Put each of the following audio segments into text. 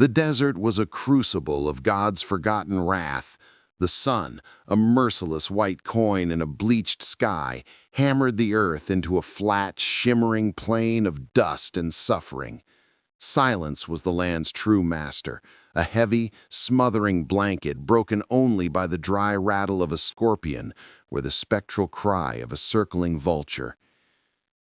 The desert was a crucible of God's forgotten wrath. The sun, a merciless white coin in a bleached sky, hammered the earth into a flat, shimmering plain of dust and suffering. Silence was the land's true master, a heavy, smothering blanket broken only by the dry rattle of a scorpion or the spectral cry of a circling vulture.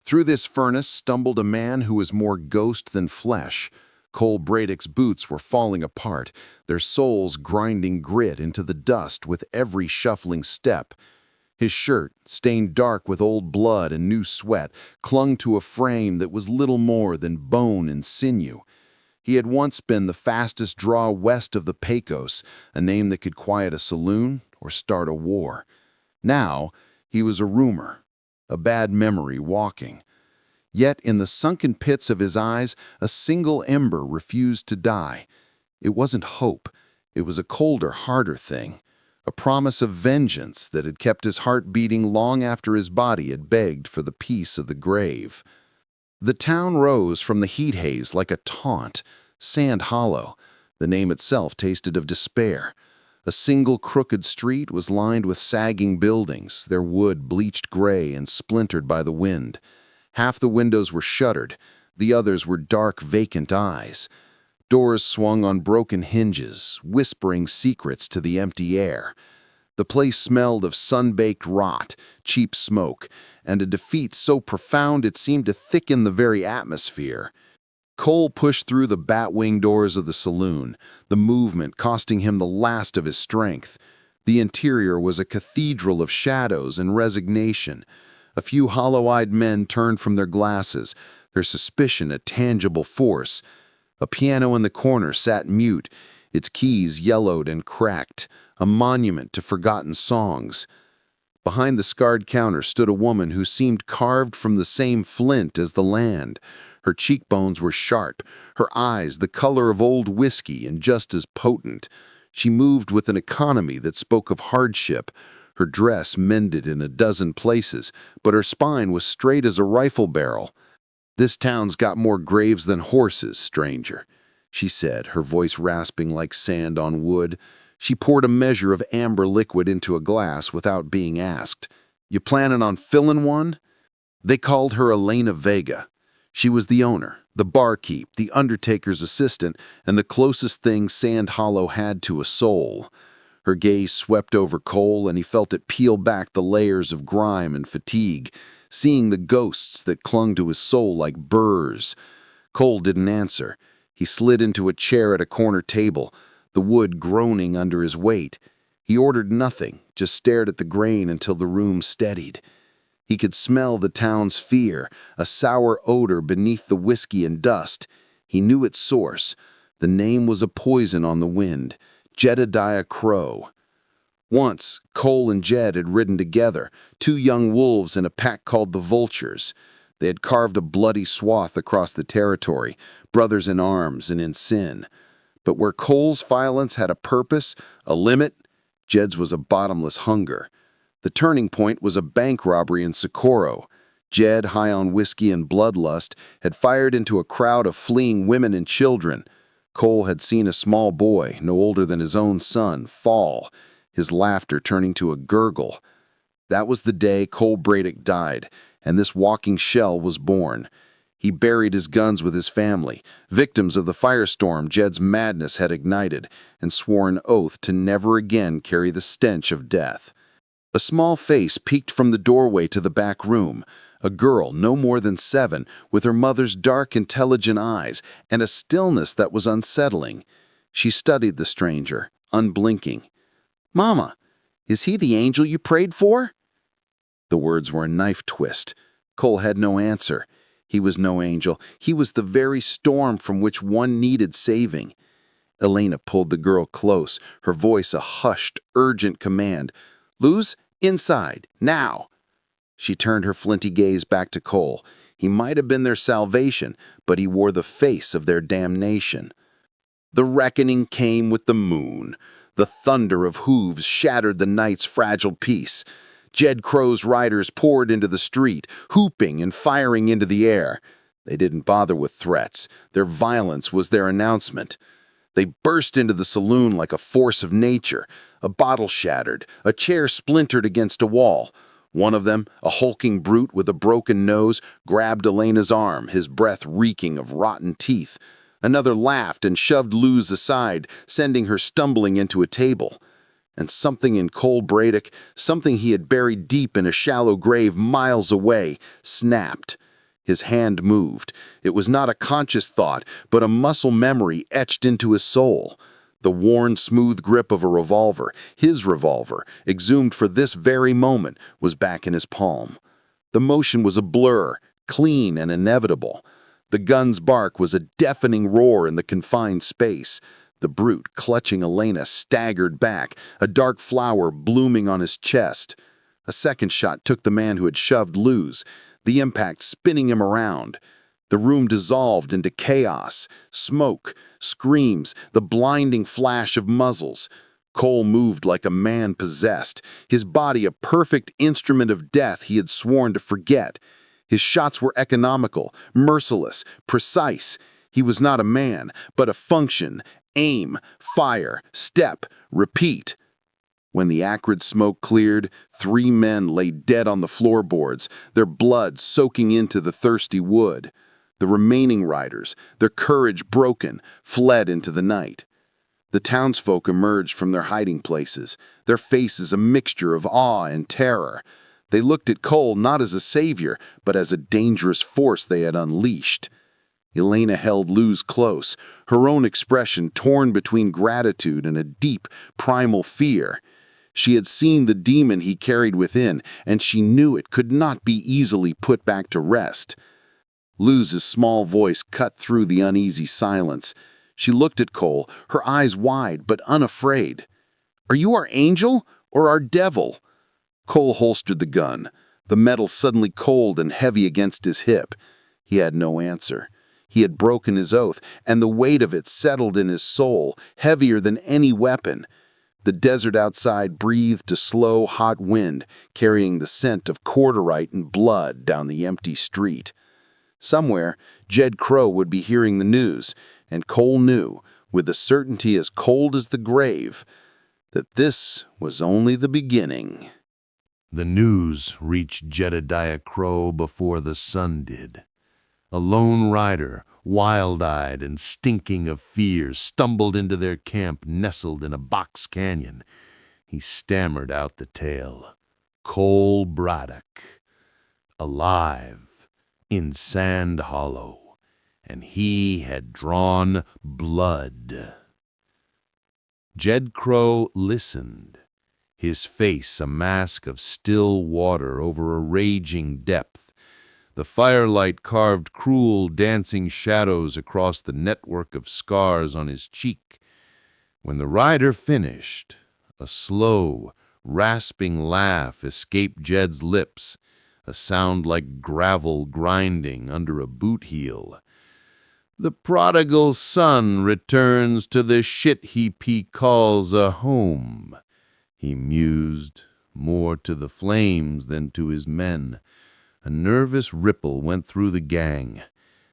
Through this furnace stumbled a man who was more ghost than flesh. Cole Bradock's boots were falling apart, their soles grinding grit into the dust with every shuffling step. His shirt, stained dark with old blood and new sweat, clung to a frame that was little more than bone and sinew. He had once been the fastest draw west of the Pecos, a name that could quiet a saloon or start a war. Now, he was a rumor, a bad memory walking. Yet in the sunken pits of his eyes, a single ember refused to die. It wasn't hope. It was a colder, harder thing, a promise of vengeance that had kept his heart beating long after his body had begged for the peace of the grave. The town rose from the heat haze like a taunt. Sand Hollow. The name itself tasted of despair. A single crooked street was lined with sagging buildings, their wood bleached gray and splintered by the wind. Half the windows were shuttered, the others were dark, vacant eyes. Doors swung on broken hinges, whispering secrets to the empty air. The place smelled of sun-baked rot, cheap smoke, and a defeat so profound it seemed to thicken the very atmosphere. Cole pushed through the bat-wing doors of the saloon, the movement costing him the last of his strength. The interior was a cathedral of shadows and resignation. A few hollow-eyed men turned from their glasses, their suspicion a tangible force. A piano in the corner sat mute, its keys yellowed and cracked, a monument to forgotten songs. Behind the scarred counter stood a woman who seemed carved from the same flint as the land. Her cheekbones were sharp, her eyes the color of old whiskey and just as potent. She moved with an economy that spoke of hardship. Her dress mended in a dozen places, but her spine was straight as a rifle barrel. "This town's got more graves than horses, stranger," she said, her voice rasping like sand on wood. She poured a measure of amber liquid into a glass without being asked. "You planning on filling one?" They called her Elena Vega. She was the owner, the barkeep, the undertaker's assistant, and the closest thing Sand Hollow had to a soul. Her gaze swept over Cole, and he felt it peel back the layers of grime and fatigue, seeing the ghosts that clung to his soul like burrs. Cole didn't answer. He slid into a chair at a corner table, the wood groaning under his weight. He ordered nothing, just stared at the grain until the room steadied. He could smell the town's fear, a sour odor beneath the whiskey and dust. He knew its source. The name was a poison on the wind. Jedediah Crow. Once, Cole and Jed had ridden together, two young wolves in a pack called the Vultures. They had carved a bloody swath across the territory, brothers in arms and in sin. But where Cole's violence had a purpose, a limit, Jed's was a bottomless hunger. The turning point was a bank robbery in Socorro. Jed, high on whiskey and bloodlust, had fired into a crowd of fleeing women and children. Cole had seen a small boy, no older than his own son, fall, his laughter turning to a gurgle. That was the day Cole Bradock died, and this walking shell was born. He buried his guns with his family, victims of the firestorm Jed's madness had ignited, and swore an oath to never again carry the stench of death. A small face peeked from the doorway to the back room, a girl no more than 7, with her mother's dark, intelligent eyes and a stillness that was unsettling. She studied the stranger, unblinking. "Mama, is he the angel you prayed for?" The words were a knife twist. Cole had no answer. He was no angel. He was the very storm from which one needed saving. Elena pulled the girl close, her voice a hushed, urgent command. "Luz, inside, now!" She turned her flinty gaze back to Cole. He might have been their salvation, but he wore the face of their damnation. The reckoning came with the moon. The thunder of hooves shattered the night's fragile peace. Jed Crow's riders poured into the street, whooping and firing into the air. They didn't bother with threats. Their violence was their announcement. They burst into the saloon like a force of nature. A bottle shattered, a chair splintered against a wall. One of them, a hulking brute with a broken nose, grabbed Elena's arm, his breath reeking of rotten teeth. Another laughed and shoved Luz aside, sending her stumbling into a table. And something in Cole Bradock, something he had buried deep in a shallow grave miles away, snapped. His hand moved. It was not a conscious thought, but a muscle memory etched into his soul. The worn, smooth grip of a revolver, his revolver, exhumed for this very moment, was back in his palm. The motion was a blur, clean and inevitable. The gun's bark was a deafening roar in the confined space. The brute, clutching Elena, staggered back, a dark flower blooming on his chest. A second shot took the man who had shoved Luz, the impact spinning him around. The room dissolved into chaos, smoke, screams, the blinding flash of muzzles. Cole moved like a man possessed, his body a perfect instrument of death he had sworn to forget. His shots were economical, merciless, precise. He was not a man, but a function. Aim, fire, step, repeat. When the acrid smoke cleared, 3 men lay dead on the floorboards, their blood soaking into the thirsty wood. The remaining riders, their courage broken, fled into the night. The townsfolk emerged from their hiding places, their faces a mixture of awe and terror. They looked at Cole not as a savior, but as a dangerous force they had unleashed. Elena held Luz close, her own expression torn between gratitude and a deep, primal fear. She had seen the demon he carried within, and she knew it could not be easily put back to rest. Luz's small voice cut through the uneasy silence. She looked at Cole, her eyes wide but unafraid. "Are you our angel or our devil?" Cole holstered the gun, the metal suddenly cold and heavy against his hip. He had no answer. He had broken his oath, and the weight of it settled in his soul, heavier than any weapon. The desert outside breathed a slow, hot wind, carrying the scent of corduroy and blood down the empty street. Somewhere, Jed Crow would be hearing the news, and Cole knew, with a certainty as cold as the grave, that this was only the beginning. The news reached Jedediah Crow before the sun did. A lone rider, wild-eyed and stinking of fear, stumbled into their camp nestled in a box canyon. He stammered out the tale. Cole Bradock, alive, in Sand Hollow, and he had drawn blood. Jed Crow listened, his face a mask of still water over a raging depth. The firelight carved cruel, dancing shadows across the network of scars on his cheek. When the rider finished, a slow, rasping laugh escaped Jed's lips, a sound like gravel grinding under a boot heel. "The prodigal son returns to the shit heap he calls a home," he mused, more to the flames than to his men. A nervous ripple went through the gang.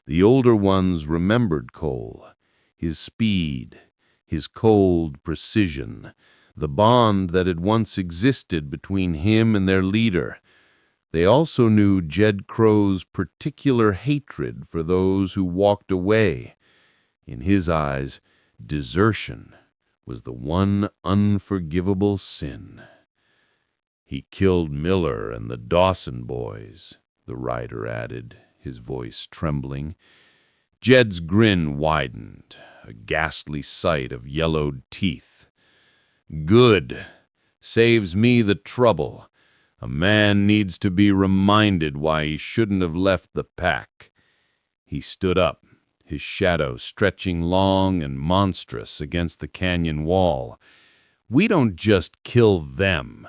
The older ones remembered Cole, his speed, his cold precision, the bond that had once existed between him and their leader. They also knew Jed Crow's particular hatred for those who walked away. In his eyes, desertion was the one unforgivable sin. "He killed Miller and the Dawson boys," the rider added, his voice trembling. Jed's grin widened, a ghastly sight of yellowed teeth. "Good. Saves me the trouble. A man needs to be reminded why he shouldn't have left the pack." He stood up, his shadow stretching long and monstrous against the canyon wall. "We don't just kill them.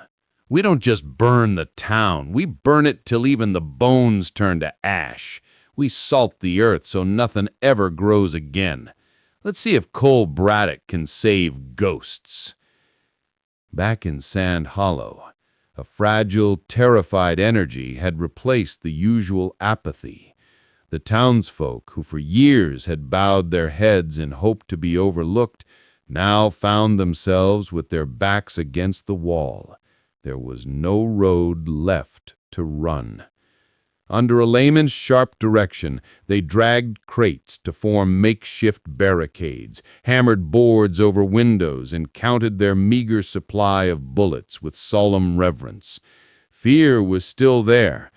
We don't just burn the town. We burn it till even the bones turn to ash. We salt the earth so nothing ever grows again. Let's see if Cole Bradock can save ghosts." Back in Sand Hollow, a fragile, terrified energy had replaced the usual apathy. The townsfolk, who for years had bowed their heads in hope to be overlooked, now found themselves with their backs against the wall. There was no road left to run. Under a layman's sharp direction, they dragged crates to form makeshift barricades, hammered boards over windows, and counted their meager supply of bullets with solemn reverence. Fear was still there,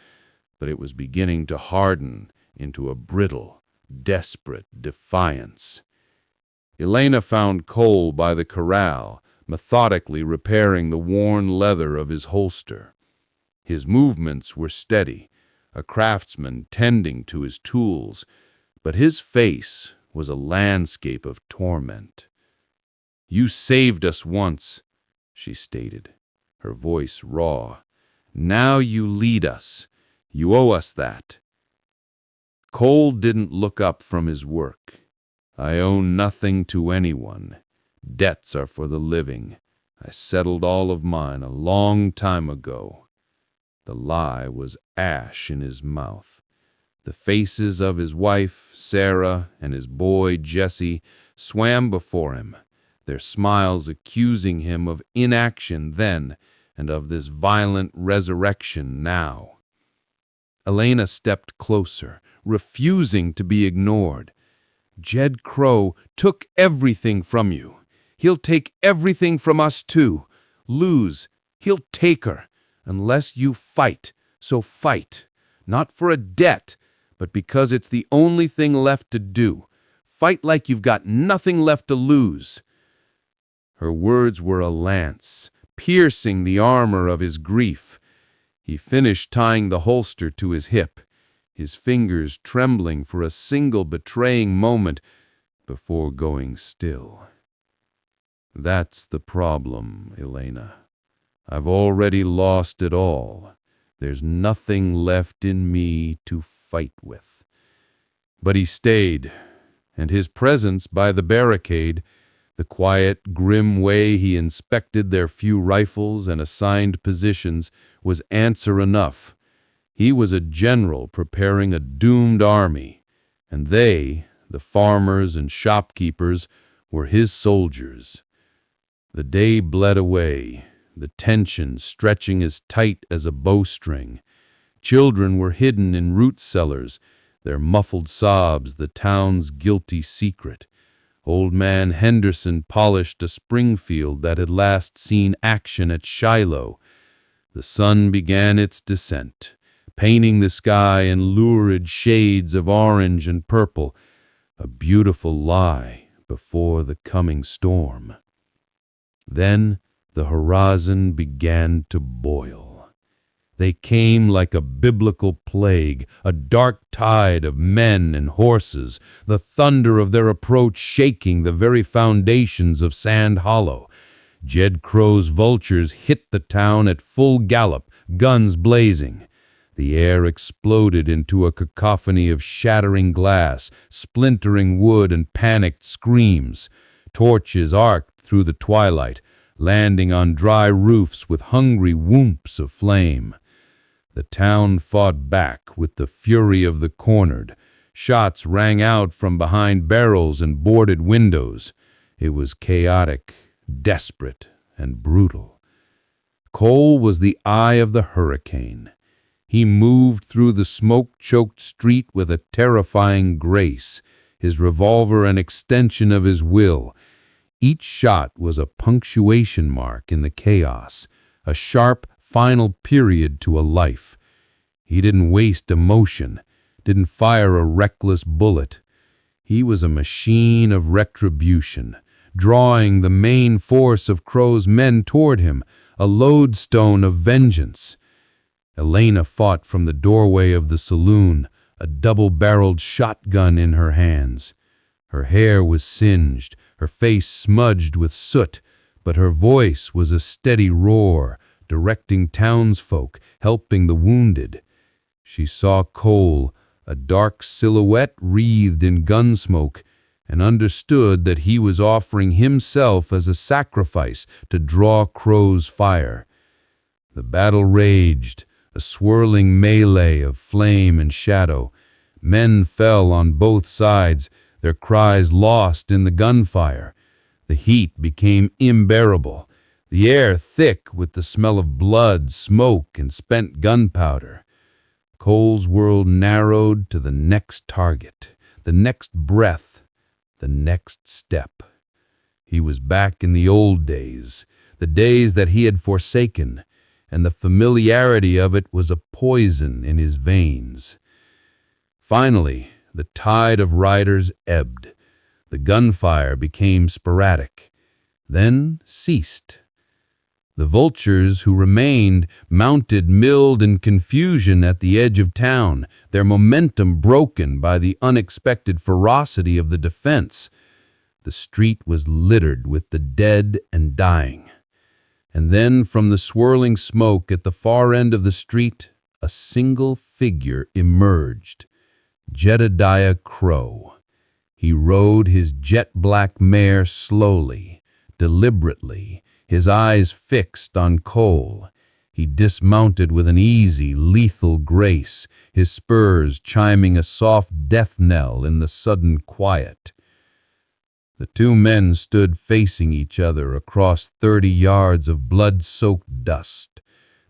but it was beginning to harden into a brittle, desperate defiance. Elena found Cole by the corral, methodically repairing the worn leather of his holster. His movements were steady, a craftsman tending to his tools, but his face was a landscape of torment. "You saved us once," she stated, her voice raw. "Now you lead us. You owe us that." Cole didn't look up from his work. "I owe nothing to anyone. Debts are for the living. I settled all of mine a long time ago." The lie was ash in his mouth. The faces of his wife, Sarah, and his boy, Jesse, swam before him, their smiles accusing him of inaction then and of this violent resurrection now. Elena stepped closer, refusing to be ignored. "Jed Crow took everything from you. He'll take everything from us too. Lose, he'll take her. Unless you fight, so fight. Not for a debt, but because it's the only thing left to do. Fight like you've got nothing left to lose." Her words were a lance, piercing the armor of his grief. He finished tying the holster to his hip, his fingers trembling for a single betraying moment before going still. "That's the problem, Elena. I've already lost it all. There's nothing left in me to fight with." But he stayed, and his presence by the barricade, the quiet, grim way he inspected their few rifles and assigned positions, was answer enough. He was a general preparing a doomed army, and they, the farmers and shopkeepers, were his soldiers. The day bled away, the tension stretching as tight as a bowstring. Children were hidden in root cellars, their muffled sobs the town's guilty secret. Old man Henderson polished a Springfield that had last seen action at Shiloh. The sun began its descent, painting the sky in lurid shades of orange and purple, a beautiful lie before the coming storm. Then the horizon began to boil. They came like a biblical plague, a dark tide of men and horses, the thunder of their approach shaking the very foundations of Sand Hollow. Jed Crow's vultures hit the town at full gallop, guns blazing. The air exploded into a cacophony of shattering glass, splintering wood, and panicked screams. Torches arced through the twilight, landing on dry roofs with hungry whoops of flame. The town fought back with the fury of the cornered. Shots rang out from behind barrels and boarded windows. It was chaotic, desperate, and brutal. Cole was the eye of the hurricane. He moved through the smoke-choked street with a terrifying grace, his revolver an extension of his will. Each shot was a punctuation mark in the chaos, a sharp, final period to a life. He didn't waste emotion, didn't fire a reckless bullet. He was a machine of retribution, drawing the main force of Crow's men toward him, a lodestone of vengeance. Elena fought from the doorway of the saloon, a double-barreled shotgun in her hands. Her hair was singed, her face smudged with soot, but her voice was a steady roar, directing townsfolk, helping the wounded. She saw Cole, a dark silhouette wreathed in gunsmoke, and understood that he was offering himself as a sacrifice to draw Crow's fire. The battle raged, a swirling melee of flame and shadow. Men fell on both sides, their cries lost in the gunfire. The heat became unbearable, the air thick with the smell of blood, smoke, and spent gunpowder. Cole's world narrowed to the next target, the next breath, the next step. He was back in the old days, the days that he had forsaken, and the familiarity of it was a poison in his veins. Finally, the tide of riders ebbed. The gunfire became sporadic, then ceased. The vultures who remained mounted, milled in confusion at the edge of town, their momentum broken by the unexpected ferocity of the defense. The street was littered with the dead and dying. And then from the swirling smoke at the far end of the street, a single figure emerged. Jedediah Crow. He rode his jet-black mare slowly, deliberately, his eyes fixed on Cole. He dismounted with an easy, lethal grace, his spurs chiming a soft death knell in the sudden quiet. The two men stood facing each other across 30 yards of blood-soaked dust.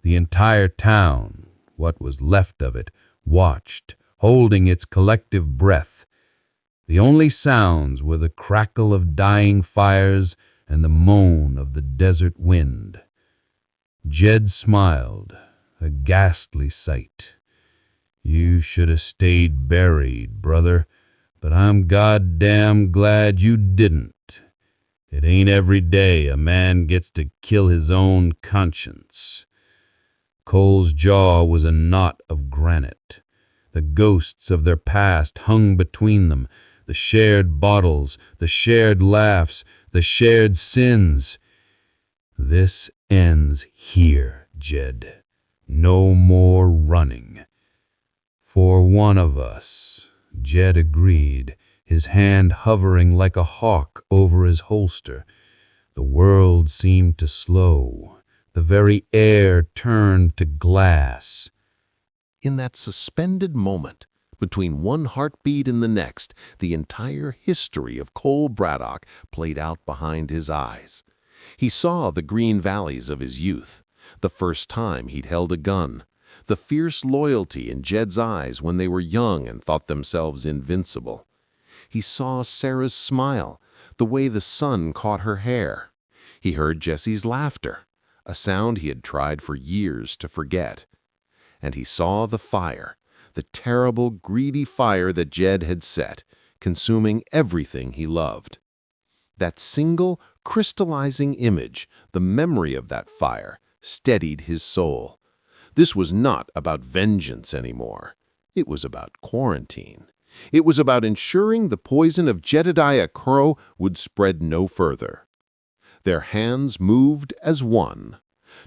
The entire town, what was left of it, watched, holding its collective breath. The only sounds were the crackle of dying fires and the moan of the desert wind. Jed smiled, a ghastly sight. "You should have stayed buried, brother, but I'm goddamn glad you didn't. It ain't every day a man gets to kill his own conscience." Cole's jaw was a knot of granite. The ghosts of their past hung between them, the shared bottles, the shared laughs, the shared sins. "This ends here, Jed. No more running." "For one of us," Jed agreed, his hand hovering like a hawk over his holster. The world seemed to slow. The very air turned to glass. In that suspended moment, between one heartbeat and the next, the entire history of Cole Bradock played out behind his eyes. He saw the green valleys of his youth, the first time he'd held a gun, the fierce loyalty in Jed's eyes when they were young and thought themselves invincible. He saw Sarah's smile, the way the sun caught her hair. He heard Jesse's laughter, a sound he had tried for years to forget. And he saw the fire, the terrible, greedy fire that Jed had set, consuming everything he loved. That single, crystallizing image, the memory of that fire, steadied his soul. This was not about vengeance anymore. It was about quarantine. It was about ensuring the poison of Jedediah Crow would spread no further. Their hands moved as one.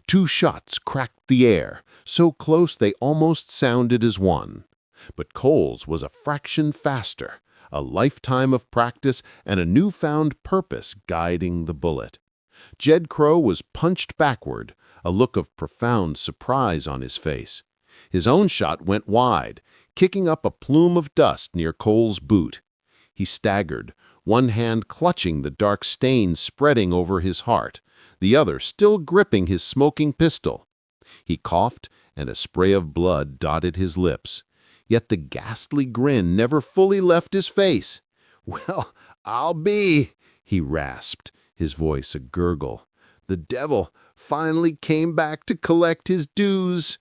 2 shots cracked the air, so close they almost sounded as one. But Cole's was a fraction faster, a lifetime of practice and a newfound purpose guiding the bullet. Jed Crow was punched backward, a look of profound surprise on his face. His own shot went wide, kicking up a plume of dust near Cole's boot. He staggered, one hand clutching the dark stain spreading over his heart, the other still gripping his smoking pistol. He coughed, and a spray of blood dotted his lips. Yet the ghastly grin never fully left his face. "Well, I'll be," he rasped, his voice a gurgle. "The devil finally came back to collect his dues."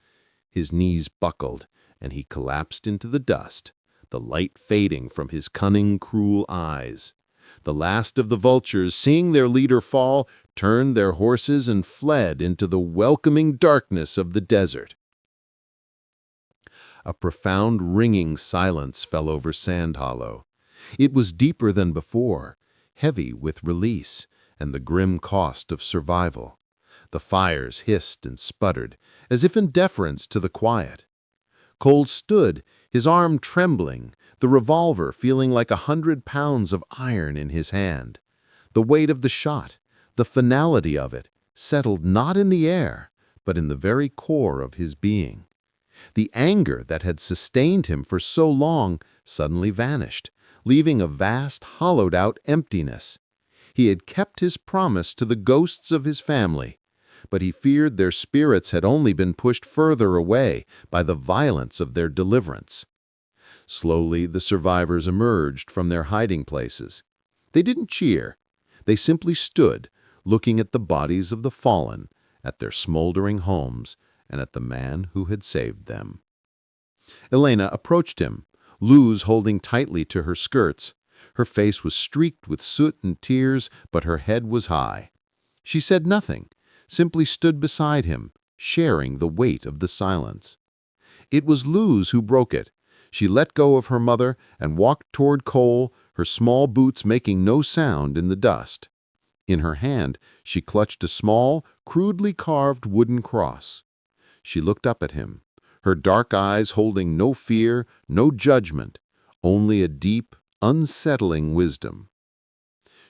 His knees buckled, and he collapsed into the dust, the light fading from his cunning, cruel eyes. The last of the vultures, seeing their leader fall, turned their horses and fled into the welcoming darkness of the desert. A profound ringing silence fell over Sand Hollow. It was deeper than before, heavy with release and the grim cost of survival. The fires hissed and sputtered, as if in deference to the quiet. Cole stood, his arm trembling, the revolver feeling like 100 pounds of iron in his hand. The weight of the shot, the finality of it, settled not in the air, but in the very core of his being. The anger that had sustained him for so long suddenly vanished, leaving a vast, hollowed-out emptiness. He had kept his promise to the ghosts of his family, but he feared their spirits had only been pushed further away by the violence of their deliverance. Slowly, the survivors emerged from their hiding places. They didn't cheer. They simply stood, looking at the bodies of the fallen, at their smoldering homes, and at the man who had saved them. Elena approached him, Luz holding tightly to her skirts. Her face was streaked with soot and tears, but her head was high. She said nothing, simply stood beside him, sharing the weight of the silence. It was Luz who broke it. She let go of her mother and walked toward Cole, her small boots making no sound in the dust. In her hand, she clutched a small, crudely carved wooden cross. She looked up at him, her dark eyes holding no fear, no judgment, only a deep, unsettling wisdom.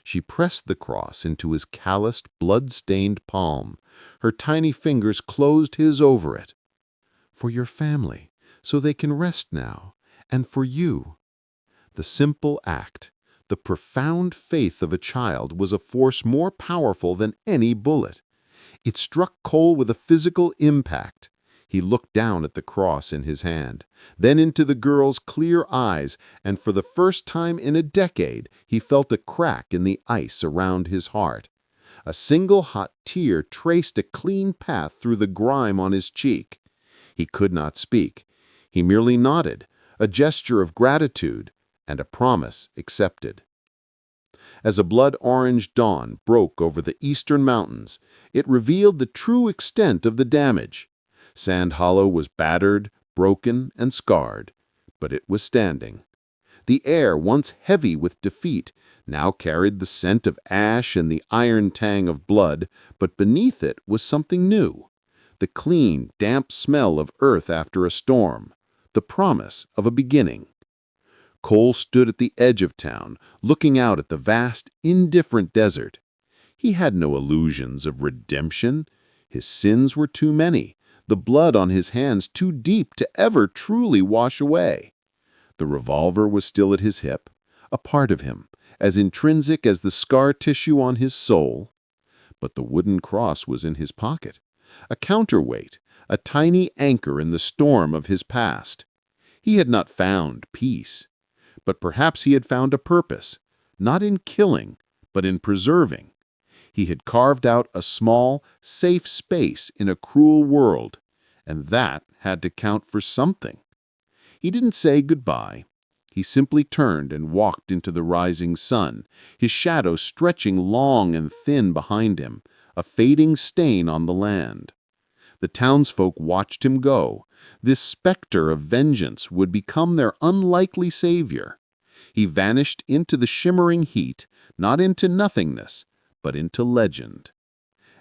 She pressed the cross into his calloused, blood-stained palm. Her tiny fingers closed his over it. "For your family, so they can rest now, and for you." The simple act, the profound faith of a child, was a force more powerful than any bullet. It struck Cole with a physical impact. He looked down at the cross in his hand, then into the girl's clear eyes, and for the first time in a decade, he felt a crack in the ice around his heart. A single hot tear traced a clean path through the grime on his cheek. He could not speak. He merely nodded, a gesture of gratitude and a promise accepted. As a blood-orange dawn broke over the eastern mountains, it revealed the true extent of the damage. Sand Hollow was battered, broken, and scarred, but it was standing. The air, once heavy with defeat, now carried the scent of ash and the iron tang of blood, but beneath it was something new. The clean, damp smell of earth after a storm, the promise of a beginning. Cole stood at the edge of town, looking out at the vast, indifferent desert. He had no illusions of redemption. His sins were too many, the blood on his hands too deep to ever truly wash away. The revolver was still at his hip, a part of him, as intrinsic as the scar tissue on his soul. But the wooden cross was in his pocket, a counterweight, a tiny anchor in the storm of his past. He had not found peace, but perhaps he had found a purpose, not in killing, but in preserving. He had carved out a small, safe space in a cruel world, and that had to count for something. He didn't say goodbye. He simply turned and walked into the rising sun, his shadow stretching long and thin behind him, a fading stain on the land. The townsfolk watched him go. This specter of vengeance would become their unlikely savior. He vanished into the shimmering heat, not into nothingness, but into legend.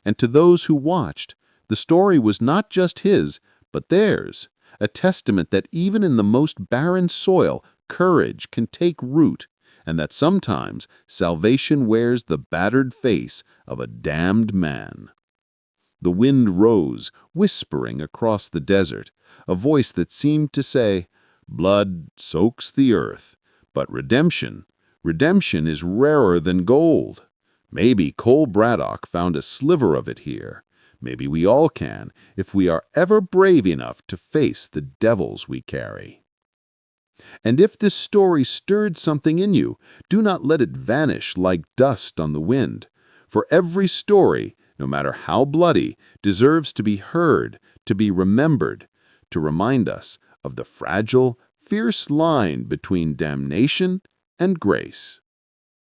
And to those who watched, the story was not just his, but theirs, a testament that even in the most barren soil, courage can take root, and that sometimes salvation wears the battered face of a damned man. The wind rose, whispering across the desert, a voice that seemed to say, "Blood soaks the earth, but redemption is rarer than gold." Maybe Cole Bradock found a sliver of it here. Maybe we all can, if we are ever brave enough to face the devils we carry. And if this story stirred something in you, do not let it vanish like dust on the wind. For every story, no matter how bloody, deserves to be heard, to be remembered, to remind us of the fragile, fierce line between damnation and grace.